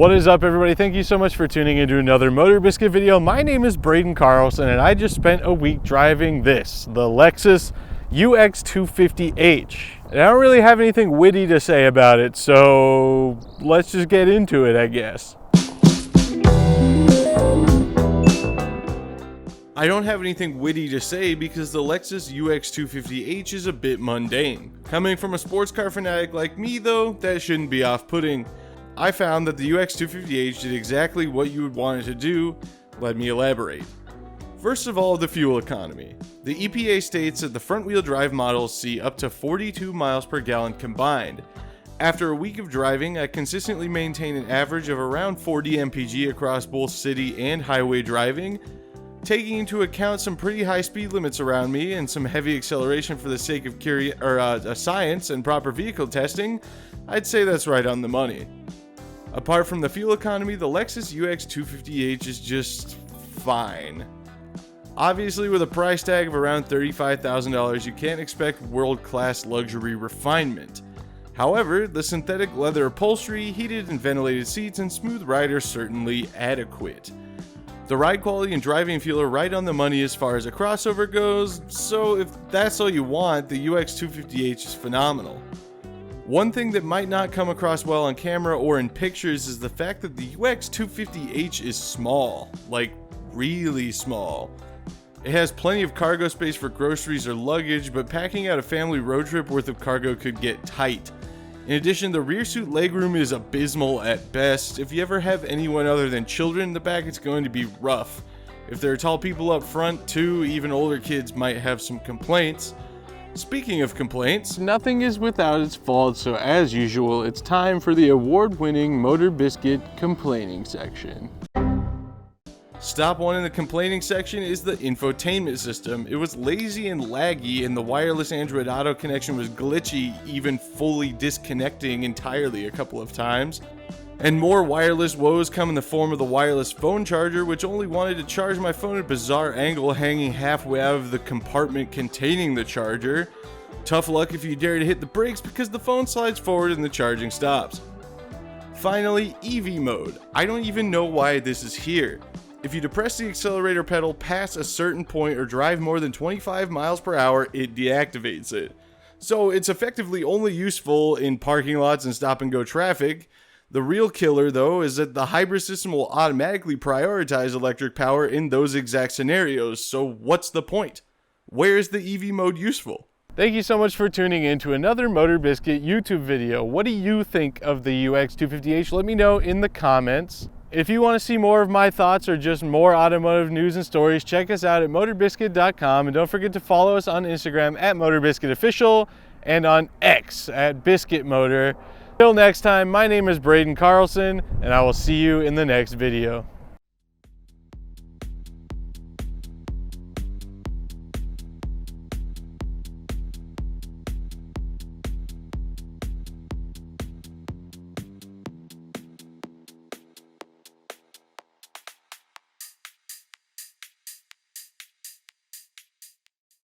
What is up, everybody? Thank you so much for tuning into another MotorBiscuit video. My name is Braden Carlson and I just spent a week driving this, the Lexus UX 250H. And I don't really have anything witty to say about it, so let's just get into it, I guess. I don't have anything witty to say because the Lexus UX 250H is a bit mundane. Coming from a sports car fanatic like me though, that shouldn't be off-putting. I found that the UX 250H did exactly what you would want it to do. Let me elaborate. First of all, the fuel economy. The EPA states that the front-wheel drive models see up to 42 miles per gallon combined. After a week of driving, I consistently maintain an average of around 40 mpg across both city and highway driving. Taking into account some pretty high speed limits around me and some heavy acceleration for the sake of science and proper vehicle testing, I'd say that's right on the money. Apart from the fuel economy, the Lexus UX 250H is just fine. Obviously, with a price tag of around $35,000, you can't expect world-class luxury refinement. However, the synthetic leather upholstery, heated and ventilated seats, and smooth ride are certainly adequate. The ride quality and driving feel are right on the money as far as a crossover goes, so if that's all you want, the UX 250H is phenomenal. One thing that might not come across well on camera or in pictures is the fact that the UX 250H is small, like really small. It has plenty of cargo space for groceries or luggage, but packing out a family road trip worth of cargo could get tight. In addition, the rear seat legroom is abysmal at best. If you ever have anyone other than children in the back, it's going to be rough. If there are tall people up front too, even older kids might have some complaints. Speaking of complaints, nothing is without its faults, so as usual, it's time for the award-winning MotorBiscuit complaining section. Stop one in the complaining section is the infotainment system. It was lazy and laggy, and the wireless Android Auto connection was glitchy, even fully disconnecting entirely a couple of times. And more wireless woes come in the form of the wireless phone charger, which only wanted to charge my phone at a bizarre angle hanging halfway out of the compartment containing the charger. Tough luck if you dare to hit the brakes because the phone slides forward and the charging stops. Finally, EV mode. I don't even know why this is here. If you depress the accelerator pedal past a certain point or drive more than 25 miles per hour, it deactivates it. So it's effectively only useful in parking lots and stop-and-go traffic. The real killer, though, is that the hybrid system will automatically prioritize electric power in those exact scenarios, so what's the point? Where is the EV mode useful? Thank you so much for tuning in to another MotorBiscuit YouTube video. What do you think of the UX 250H? Let me know in the comments. If you want to see more of my thoughts or just more automotive news and stories, check us out at MotorBiscuit.com, and don't forget to follow us on Instagram at MotorBiscuitOfficial and on X at BiscuitMotor. Till next time, my name is Braden Carlson, and I will see you in the next video.